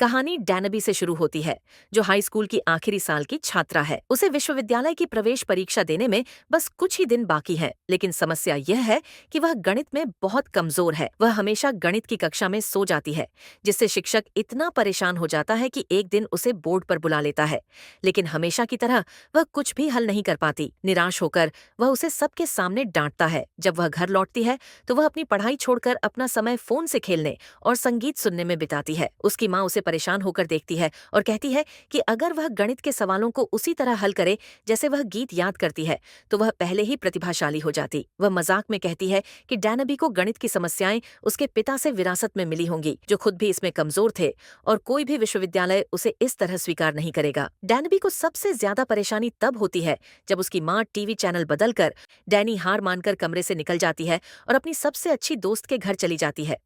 कहानी डैनबी से शुरू होती है, जो हाई स्कूल की आखिरी साल की छात्रा है। उसे विश्वविद्यालय की प्रवेश परीक्षा देने में बस कुछ ही दिन बाकी है, लेकिन समस्या यह है कि वह गणित में बहुत कमजोर है। वह हमेशा गणित की कक्षा में सो जाती है, जिससे शिक्षक इतना परेशान हो जाता है कि एक दिन उसे बोर्ड पर बुला लेता है। लेकिन हमेशा की तरह वह कुछ भी हल नहीं कर पाती। निराश होकर वह उसे सबके सामने डांटता है। जब वह घर लौटती है तो वह अपनी पढ़ाई छोड़कर अपना समय फोन से खेलने और संगीत सुनने में बिताती है। उसकी माँ उसे परेशान होकर देखती है और कहती है कि अगर वह गणित के सवालों को उसी तरह हल करे जैसे वह गीत याद करती है तो वह पहले ही प्रतिभाशाली हो जाती। वह मजाक में कहती है कि डैनबी को गणित की समस्याएं उसके पिता से विरासत में मिली होंगी, जो खुद भी इसमें कमजोर थे, और कोई भी विश्वविद्यालय उसे इस तरह स्वीकार नहीं करेगा। डैनबी को सबसे ज्यादा परेशानी तब होती है जब उसकी माँ टीवी चैनल बदलकर डैनी हार मानकर कमरे से निकल जाती है और अपनी सबसे अच्छी दोस्त के घर चली जाती है।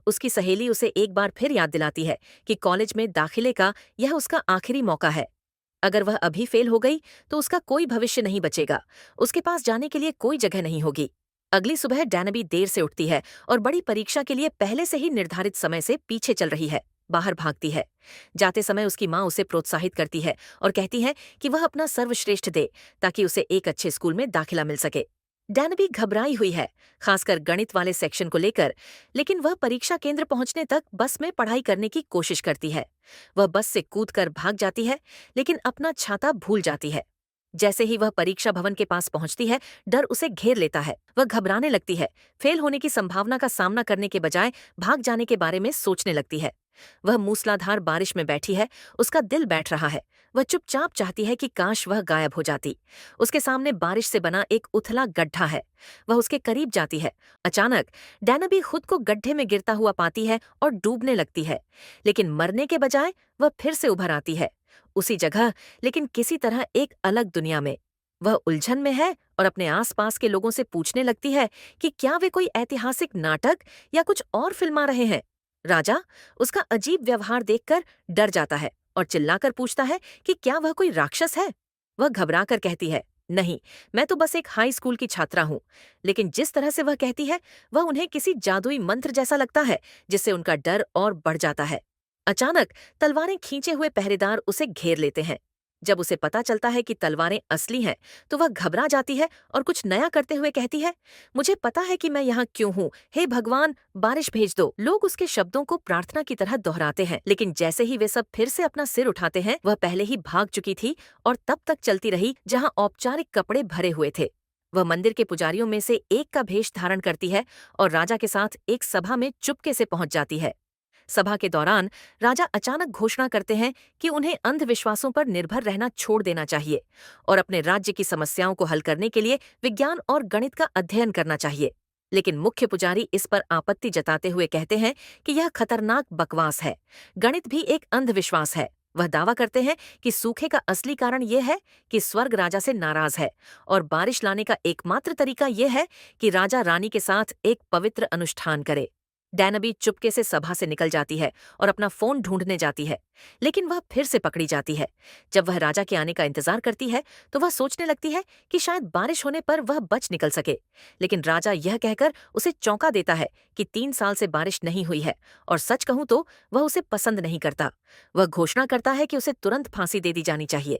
उसकी सहेली उसे एक बार फिर याद दिलाती है कि कॉलेज में दाखिले का यह उसका आखिरी मौका है। अगर वह अभी फेल हो गई तो उसका कोई भविष्य नहीं बचेगा। उसके पास जाने के लिए कोई जगह नहीं होगी। अगली सुबह डैनबी देर से उठती है और बड़ी परीक्षा के लिए पहले से ही निर्धारित समय से पीछे चल रही है। बाहर भागती है। जाते समय उसकी माँ उसे प्रोत्साहित करती है और कहती है कि वह अपना सर्वश्रेष्ठ दे ताकि उसे एक अच्छे स्कूल में दाखिला मिल सके। डैनबी घबराई हुई है, खासकर गणित वाले सेक्शन को लेकर, लेकिन वह परीक्षा केंद्र पहुंचने तक बस में पढ़ाई करने की कोशिश करती है। वह बस से कूदकर भाग जाती है, लेकिन अपना छाता भूल जाती है। जैसे ही वह परीक्षा भवन के पास पहुंचती है, डर उसे घेर लेता है। वह घबराने लगती है। फेल होने की संभावना का सामना करने के बजाय भाग जाने के बारे में सोचने लगती है। वह मूसलाधार बारिश में बैठी है, उसका दिल बैठ रहा है। वह चुपचाप चाहती है कि काश वह गायब हो जाती। उसके सामने बारिश से बना एक उथला गड्ढा है। वह उसके करीब जाती है। अचानक डैनबी खुद को गड्ढे में गिरता हुआ पाती है और डूबने लगती है, लेकिन मरने के बजाय वह फिर से उभर आती है, उसी जगह, लेकिन किसी तरह एक अलग दुनिया में। वह उलझन में है और अपने आसपास के लोगों से पूछने लगती है कि क्या वे कोई ऐतिहासिक नाटक या कुछ और फिल्मा रहे हैं। राजा उसका अजीब व्यवहार देखकर डर जाता है और चिल्लाकर पूछता है कि क्या वह कोई राक्षस है। वह घबराकर कहती है, नहीं, मैं तो बस एक हाई स्कूल की छात्रा हूँ। लेकिन जिस तरह से वह कहती है, वह उन्हें किसी जादुई मंत्र जैसा लगता है, जिससे उनका डर और बढ़ जाता है। अचानक तलवारें खींचे हुए पहरेदार उसे घेर लेते हैं। जब उसे पता चलता है कि तलवारें असली हैं, तो वह घबरा जाती है और कुछ नया करते हुए कहती है, मुझे पता है कि मैं यहाँ क्यों हूँ। हे भगवान, बारिश भेज दो। लोग उसके शब्दों को प्रार्थना की तरह दोहराते हैं, लेकिन जैसे ही वे सब फिर से अपना सिर उठाते हैं, वह पहले ही भाग चुकी थी और तब तक चलती रही जहाँ औपचारिक कपड़े भरे हुए थे। वह मंदिर के पुजारियों में से एक का भेष धारण करती है और राजा के साथ एक सभा में चुपके से पहुंच जाती है। सभा के दौरान राजा अचानक घोषणा करते हैं कि उन्हें अंधविश्वासों पर निर्भर रहना छोड़ देना चाहिए और अपने राज्य की समस्याओं को हल करने के लिए विज्ञान और गणित का अध्ययन करना चाहिए। लेकिन मुख्य पुजारी इस पर आपत्ति जताते हुए कहते हैं कि यह खतरनाक बकवास है। गणित भी एक अंधविश्वास है। वह दावा करते हैं कि सूखे का असली कारण यह है कि स्वर्ग राजा से नाराज है और बारिश लाने का एकमात्र तरीका यह है कि राजा रानी के साथ एक पवित्र अनुष्ठान करे। डैनबी चुपके से सभा से निकल जाती है और अपना फोन ढूंढने जाती है, लेकिन वह फिर से पकड़ी जाती है। जब वह राजा के आने का इंतजार करती है तो वह सोचने लगती है कि शायद बारिश होने पर वह बच निकल सके, लेकिन राजा यह कहकर उसे चौंका देता है कि 3 साल से बारिश नहीं हुई है और सच कहूं तो वह उसे पसंद नहीं करता। वह घोषणा करता है कि उसे तुरंत फांसी दे दी जानी चाहिए।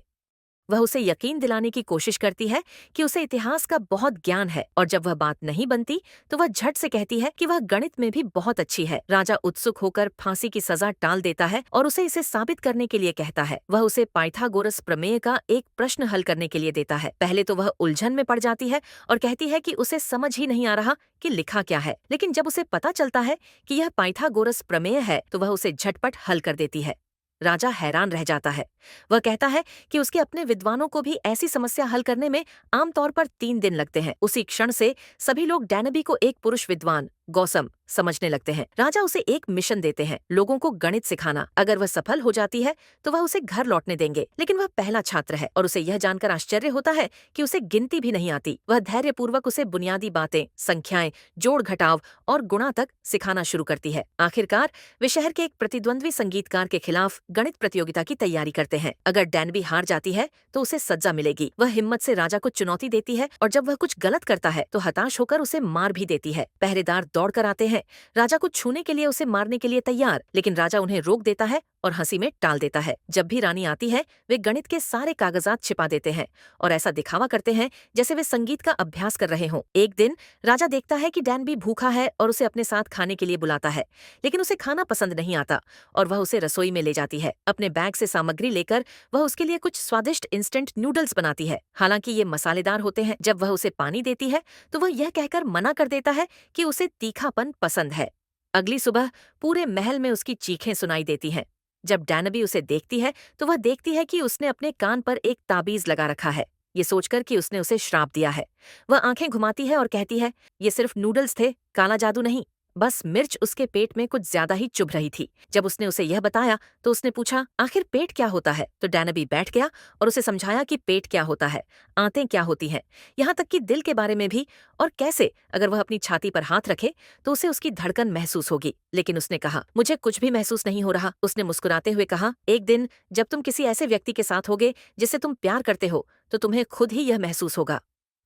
वह उसे यकीन दिलाने की कोशिश करती है कि उसे इतिहास का बहुत ज्ञान है, और जब वह बात नहीं बनती तो वह झट से कहती है कि वह गणित में भी बहुत अच्छी है। राजा उत्सुक होकर फांसी की सजा टाल देता है और उसे इसे साबित करने के लिए कहता है। वह उसे पाइथागोरस प्रमेय का एक प्रश्न हल करने के लिए देता है। पहले तो वह उलझन में पड़ जाती है और कहती है कि उसे समझ ही नहीं आ रहा कि लिखा क्या है, लेकिन जब उसे पता चलता है कि यह पाइथागोरस प्रमेय है तो वह उसे झटपट हल कर देती है। राजा हैरान रह जाता है। वह कहता है कि उसके अपने विद्वानों को भी ऐसी समस्या हल करने में आमतौर पर 3 दिन लगते हैं। उसी क्षण से सभी लोग डैनबी को एक पुरुष विद्वान, गौसम, समझने लगते हैं। राजा उसे एक मिशन देते हैं, लोगों को गणित सिखाना। अगर वह सफल हो जाती है तो वह उसे घर लौटने देंगे, लेकिन वह पहला छात्र है और उसे यह जानकर आश्चर्य होता है कि उसे गिनती भी नहीं आती। वह धैर्यपूर्वक उसे बुनियादी बातें, संख्याएं, जोड़ घटाव और गुणा तक सिखाना शुरू करती है। आखिरकार वे शहर के एक प्रतिद्वंद्वी संगीतकार के खिलाफ गणित प्रतियोगिता की तैयारी करते हैं। अगर डैनबी हार जाती है तो उसे सजा मिलेगी। वह हिम्मत से राजा को चुनौती देती है और जब वह कुछ गलत करता है तो हताश होकर उसे मार भी देती है। पहरेदार दौड़कर आते हैं राजा को छूने के लिए, उसे मारने के लिए तैयार, लेकिन राजा उन्हें रोक देता है और हंसी में टाल देता है। जब भी रानी आती है, वे गणित के सारे कागजात छिपा देते हैं और ऐसा दिखावा करते हैं जैसे वे संगीत का अभ्यास कर रहे हों। एक दिन राजा देखता है कि डैनबी भूखा है और उसे अपने साथ खाने के लिए बुलाता है, लेकिन उसे खाना पसंद नहीं आता और वह उसे रसोई में ले जाती है। अपने बैग से सामग्री लेकर वह उसके लिए कुछ स्वादिष्ट इंस्टेंट नूडल्स बनाती है। हालांकि ये मसालेदार होते हैं। जब वह उसे पानी देती है तो वह यह कहकर मना कर देता है कि उसे तीखापन पसंद है। अगली सुबह पूरे महल में उसकी चीखें सुनाई देती हैं। जब डैनबी उसे देखती है तो वह देखती है कि उसने अपने कान पर एक ताबीज लगा रखा है, ये सोचकर कि उसने उसे श्राप दिया है। वह आंखें घुमाती है और कहती है, ये सिर्फ नूडल्स थे, काला जादू नहीं। बस मिर्च उसके पेट में कुछ ज्यादा ही चुभ रही थी। जब उसने उसे यह बताया तो उसने पूछा, आखिर पेट क्या होता है? तो डैनबी बैठ गया और उसे समझाया कि पेट क्या होता है, आंतें क्या होती हैं, यहाँ तक कि दिल के बारे में भी, और कैसे अगर वह अपनी छाती पर हाथ रखे तो उसे उसकी धड़कन महसूस होगी। लेकिन उसने कहा, मुझे कुछ भी महसूस नहीं हो रहा। उसने मुस्कुराते हुए कहा, एक दिन जब तुम किसी ऐसे व्यक्ति के साथ होगे जिससे तुम प्यार करते हो तो तुम्हें खुद ही यह महसूस होगा।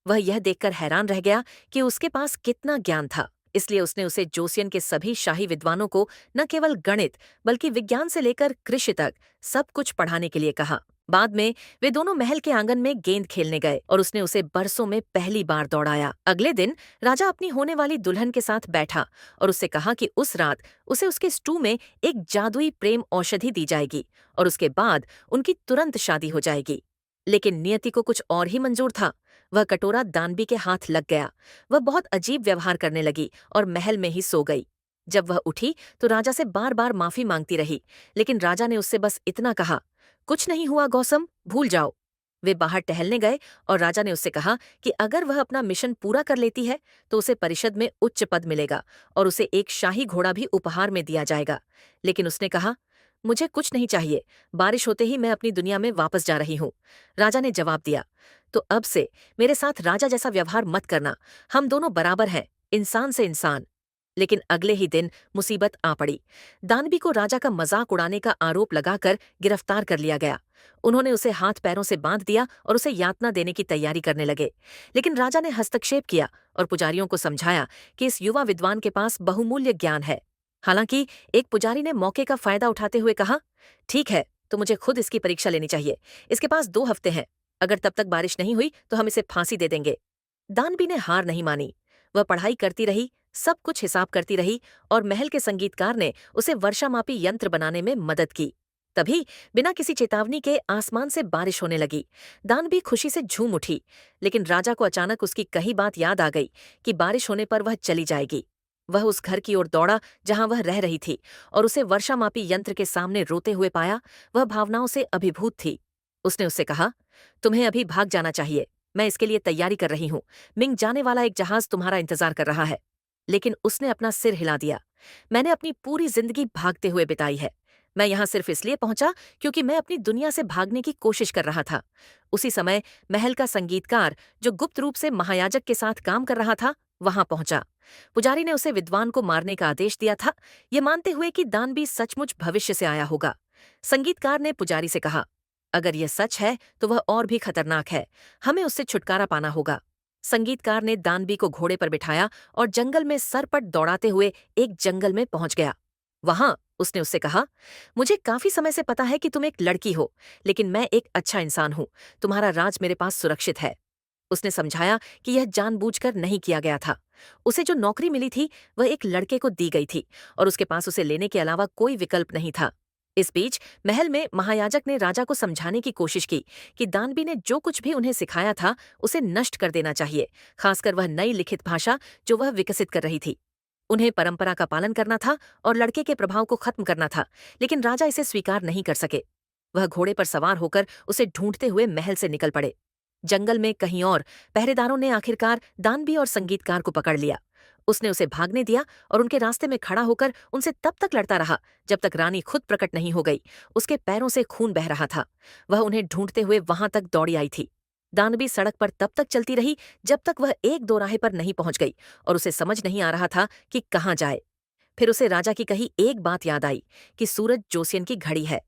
वह यह देखकर हैरान रह गया कि उसके पास कितना ज्ञान था। इसलिए उसने उसे जोसियन के सभी शाही विद्वानों को न केवल गणित बल्कि विज्ञान से लेकर कृषि तक सब कुछ पढ़ाने के लिए कहा। बाद में वे दोनों महल के आंगन में गेंद खेलने गए और उसने उसे बरसों में पहली बार दौड़ाया। अगले दिन राजा अपनी होने वाली दुल्हन के साथ बैठा और उससे कहा कि उस रात उसे उसके स्टू में एक जादुई प्रेम औषधि दी जाएगी और उसके बाद उनकी तुरंत शादी हो जाएगी। लेकिन नियति को कुछ और ही मंजूर था। वह कटोरा दानबी के हाथ लग गया। वह बहुत अजीब व्यवहार करने लगी और महल में ही सो गई। जब वह उठी तो राजा से बार बार माफी मांगती रही, लेकिन राजा ने उससे बस इतना कहा, कुछ नहीं हुआ गौसम, भूल जाओ। वे बाहर टहलने गए और राजा ने उससे कहा कि अगर वह अपना मिशन पूरा कर लेती है तो उसे परिषद में उच्च पद मिलेगा और उसे एक शाही घोड़ा भी उपहार में दिया जाएगा। लेकिन उसने कहा, मुझे कुछ नहीं चाहिए, बारिश होते ही मैं अपनी दुनिया में वापस जा रही हूँ। राजा ने जवाब दिया, तो अब से मेरे साथ राजा जैसा व्यवहार मत करना, हम दोनों बराबर हैं, इंसान से इंसान। लेकिन अगले ही दिन मुसीबत आ पड़ी। दानबी को राजा का मजाक उड़ाने का आरोप लगाकर गिरफ्तार कर लिया गया। उन्होंने उसे हाथ पैरों से बांध दिया और उसे यातना देने की तैयारी करने लगे। लेकिन राजा ने हस्तक्षेप किया और पुजारियों को समझाया कि इस युवा विद्वान के पास बहुमूल्य ज्ञान है। हालांकि एक पुजारी ने मौके का फायदा उठाते हुए कहा, ठीक है, तो मुझे खुद इसकी परीक्षा लेनी चाहिए। इसके पास 2 हफ्ते हैं, अगर तब तक बारिश नहीं हुई तो हम इसे फांसी दे देंगे। दानबी ने हार नहीं मानी। वह पढ़ाई करती रही, सब कुछ हिसाब करती रही और महल के संगीतकार ने उसे वर्षामापी यंत्र बनाने में मदद की। तभी बिना किसी चेतावनी के आसमान से बारिश होने लगी। दानबी खुशी से झूम उठी, लेकिन राजा को अचानक उसकी कही बात याद आ गई कि बारिश होने पर वह चली जाएगी। वह उस घर की ओर दौड़ा जहां वह रह रही थी और उसे वर्षामापी यंत्र के सामने रोते हुए पाया। वह भावनाओं से अभिभूत थी। उसने उससे कहा, तुम्हें अभी भाग जाना चाहिए, मैं इसके लिए तैयारी कर रही हूँ। मिंग जाने वाला एक जहाज तुम्हारा इंतजार कर रहा है। लेकिन उसने अपना सिर हिला दिया। मैंने अपनी पूरी जिंदगी भागते हुए बिताई है। मैं यहाँ सिर्फ इसलिए पहुंचा क्योंकि मैं अपनी दुनिया से भागने की कोशिश कर रहा था। उसी समय महल का संगीतकार, जो गुप्त रूप से महायाजक के साथ काम कर रहा था, वहां पहुंचा। पुजारी ने उसे विद्वान को मारने का आदेश दिया था, ये मानते हुए कि दानबी सचमुच भविष्य से आया होगा। संगीतकार ने पुजारी से कहा, अगर यह सच है तो वह और भी खतरनाक है, हमें उससे छुटकारा पाना होगा। संगीतकार ने दानबी को घोड़े पर बिठाया और जंगल में सरपट दौड़ाते हुए एक जंगल में पहुंच गया। वहां उसने उससे कहा, मुझे काफी समय से पता है कि तुम एक लड़की हो, लेकिन मैं एक अच्छा इंसान हूं, तुम्हारा राज मेरे पास सुरक्षित है। उसने समझाया कि यह जानबूझकर नहीं किया गया था। उसे जो नौकरी मिली थी वह एक लड़के को दी गई थी और उसके पास उसे लेने के अलावा कोई विकल्प नहीं था। इस बीच महल में महायाजक ने राजा को समझाने की कोशिश की कि दानबी ने जो कुछ भी उन्हें सिखाया था उसे नष्ट कर देना चाहिए, खासकर वह नई लिखित भाषा जो वह विकसित कर रही थी। उन्हें परंपरा का पालन करना था और लड़के के प्रभाव को खत्म करना था, लेकिन राजा इसे स्वीकार नहीं कर सके। वह घोड़े पर सवार होकर उसे ढूंढते हुए महल से निकल पड़े। जंगल में कहीं और पहरेदारों ने आखिरकार दानबी और संगीतकार को पकड़ लिया। उसने उसे भागने दिया और उनके रास्ते में खड़ा होकर उनसे तब तक लड़ता रहा जब तक रानी खुद प्रकट नहीं हो गई। उसके पैरों से खून बह रहा था। वह उन्हें ढूंढते हुए वहां तक दौड़ी आई थी। दानबी सड़क पर तब तक चलती रही जब तक वह एक दोराहे पर नहीं पहुंच गई और उसे समझ नहीं आ रहा था कि कहाँ जाए। फिर उसे राजा की कही एक बात याद आई कि सूरज जोसियन की घड़ी है।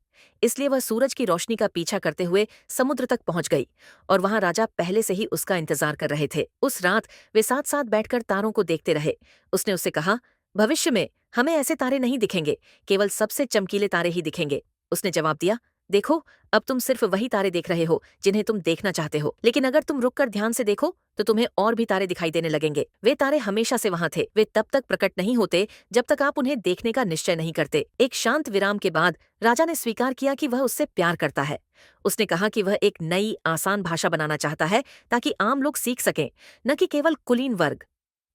इसलिए वह सूरज की रोशनी का पीछा करते हुए समुद्र तक पहुंच गई और वहां राजा पहले से ही उसका इंतजार कर रहे थे। उस रात वे साथ साथ बैठकर तारों को देखते रहे। उसने उससे कहा, भविष्य में हमें ऐसे तारे नहीं दिखेंगे, केवल सबसे चमकीले तारे ही दिखेंगे। उसने जवाब दिया, देखो, अब तुम सिर्फ वही तारे देख रहे हो जिन्हें तुम देखना चाहते हो, लेकिन अगर तुम रुककर ध्यान से देखो तो तुम्हें और भी तारे दिखाई देने लगेंगे। वे तारे हमेशा से वहां थे, वे तब तक प्रकट नहीं होते जब तक आप उन्हें देखने का निश्चय नहीं करते। एक शांत विराम के बाद राजा ने स्वीकार किया कि वह उससे प्यार करता है। उसने कहा कि वह एक नई आसान भाषा बनाना चाहता है ताकि आम लोग सीख सकें, न कि केवल कुलीन वर्ग।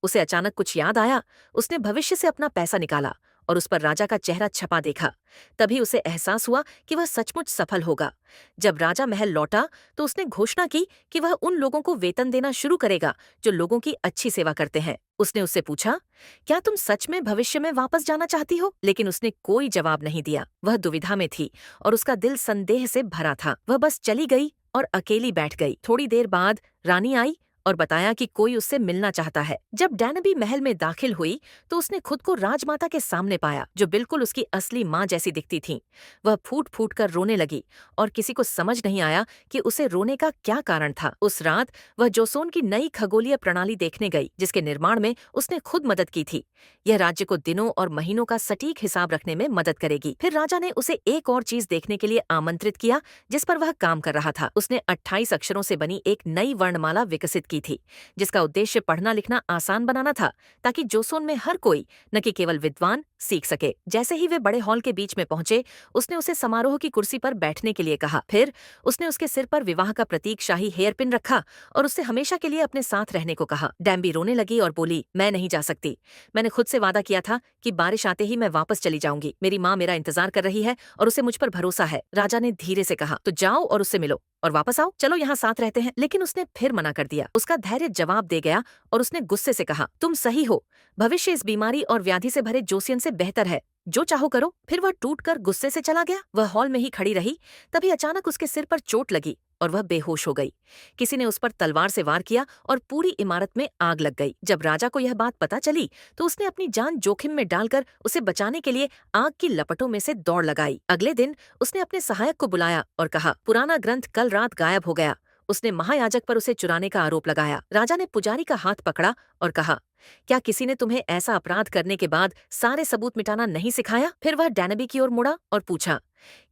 उसे अचानक कुछ याद आया। उसने भविष्य से अपना पैसा निकाला और उस पर राजा का चेहरा छपा देखा। तभी उसे एहसास हुआ कि वह सचमुच सफल होगा। जब राजा महल लौटा तो उसने घोषणा की कि वह उन लोगों को वेतन देना शुरू करेगा जो लोगों की अच्छी सेवा करते हैं। उसने उससे पूछा, क्या तुम सच में भविष्य में वापस जाना चाहती हो? लेकिन उसने कोई जवाब नहीं दिया। वह दुविधा में थी और उसका दिल संदेह से भरा था। वह बस चली गई और अकेली बैठ गई। थोड़ी देर बाद रानी आई और बताया कि कोई उससे मिलना चाहता है। जब डैनबी महल में दाखिल हुई तो उसने खुद को राजमाता के सामने पाया, जो बिल्कुल उसकी असली माँ जैसी दिखती थीं। वह फूट फूट कर रोने लगी और किसी को समझ नहीं आया कि उसे रोने का क्या कारण था। उस रात वह जोसोन की नई खगोलीय प्रणाली देखने गई, जिसके निर्माण में उसने खुद मदद की थी। यह राज्य को दिनों और महीनों का सटीक हिसाब रखने में मदद करेगी। फिर राजा ने उसे एक और चीज देखने के लिए आमंत्रित किया जिस पर वह काम कर रहा था। उसने 28 अक्षरों से बनी एक नई वर्णमाला विकसित की थी, जिसका उद्देश्य पढ़ना लिखना आसान बनाना था, ताकि जोसोन में हर कोई, न कि केवल विद्वान, सीख सके। जैसे ही वे बड़े हॉल के बीच में पहुंचे, उसने उसे समारोह की कुर्सी पर बैठने के लिए कहा। फिर उसने उसके सिर पर विवाह का प्रतीक शाही हेयरपिन रखा और उससे हमेशा के लिए अपने साथ रहने को कहा। डैम्बी रोने लगी और बोली, मैं नहीं जा सकती। मैंने खुद से वादा किया था कि बारिश आते ही मैं वापस चली जाऊंगी। मेरी माँ मेरा इंतजार कर रही है और उसे मुझ पर भरोसा है। राजा ने धीरे से कहा, तो जाओ और उससे मिलो और वापस आओ, चलो यहाँ साथ रहते हैं। लेकिन उसने फिर मना कर दिया। उसका धैर्य जवाब दे गया और उसने गुस्से से कहा, तुम सही हो, भविष्य इस बीमारी और व्याधि से भरे जोसियन से बेहतर है। जो चाहो करो। फिर वह टूटकर गुस्से से चला गया। वह हॉल में ही खड़ी रही। तभी अचानक उसके सिर पर चोट लगी और वह बेहोश हो गई। किसी ने उस पर तलवार से वार किया और पूरी इमारत में आग लग गई। जब राजा को यह बात पता चली तो उसने अपनी जान जोखिम में डालकर उसे बचाने के लिए आग की लपटों में से दौड़ लगाई। अगले दिन उसने अपने सहायक को बुलाया और कहा, पुराना ग्रंथ कल रात गायब हो गया। उसने महायाजक पर उसे चुराने का आरोप लगाया। राजा ने पुजारी का हाथ पकड़ा और कहा, क्या किसी ने तुम्हें ऐसा अपराध करने के बाद सारे सबूत मिटाना नहीं सिखाया? फिर वह डैनबी की ओर मुड़ा और पूछा,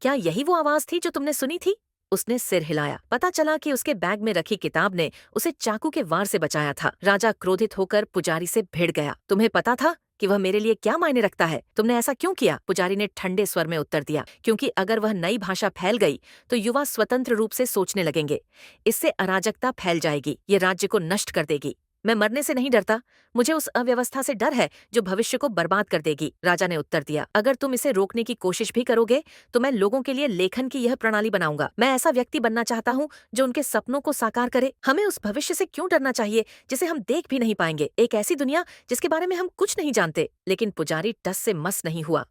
क्या यही वो आवाज थी जो तुमने सुनी थी? उसने सिर हिलाया। पता चला कि उसके बैग में रखी किताब ने उसे चाकू के वार से बचाया था। राजा क्रोधित होकर पुजारी से भिड़ गया। तुम्हें पता था कि वह मेरे लिए क्या मायने रखता है? तुमने ऐसा क्यों किया? पुजारी ने ठंडे स्वर में उत्तर दिया, क्योंकि अगर वह नई भाषा फैल गई तो युवा स्वतंत्र रूप से सोचने लगेंगे। इससे अराजकता फैल जाएगी, ये राज्य को नष्ट कर देगी। मैं मरने से नहीं डरता, मुझे उस अव्यवस्था से डर है जो भविष्य को बर्बाद कर देगी। राजा ने उत्तर दिया, अगर तुम इसे रोकने की कोशिश भी करोगे तो मैं लोगों के लिए लेखन की यह प्रणाली बनाऊंगा। मैं ऐसा व्यक्ति बनना चाहता हूँ जो उनके सपनों को साकार करे। हमें उस भविष्य से क्यों डरना चाहिए जिसे हम देख भी नहीं पाएंगे? एक ऐसी दुनिया जिसके बारे में हम कुछ नहीं जानते। लेकिन पुजारी टस से मस नहीं हुआ।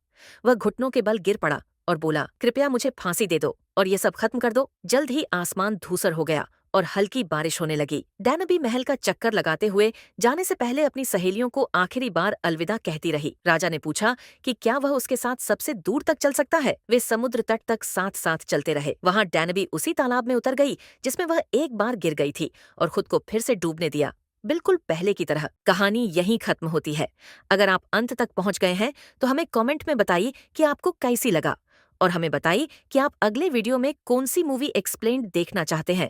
वह घुटनों के बल गिर पड़ा और बोला, कृपया मुझे फांसी दे दो और ये सब खत्म कर दो। जल्द ही आसमान धूसर हो गया और हल्की बारिश होने लगी। डैनबी महल का चक्कर लगाते हुए जाने से पहले अपनी सहेलियों को आखिरी बार अलविदा कहती रही। राजा ने पूछा कि क्या वह उसके साथ सबसे दूर तक चल सकता है। वे समुद्र तट तक साथ साथ चलते रहे। वहां डैनबी उसी तालाब में उतर गई जिसमें वह एक बार गिर गई थी और खुद को फिर से डूबने दिया, बिल्कुल पहले की तरह। कहानी यहीं खत्म होती है। अगर आप अंत तक पहुंच गए हैं तो हमें कमेंट में बताइए कि आपको कैसी लगा और हमें बताइए कि आप अगले वीडियो में कौन सी मूवी एक्सप्लेन्ड देखना चाहते हैं।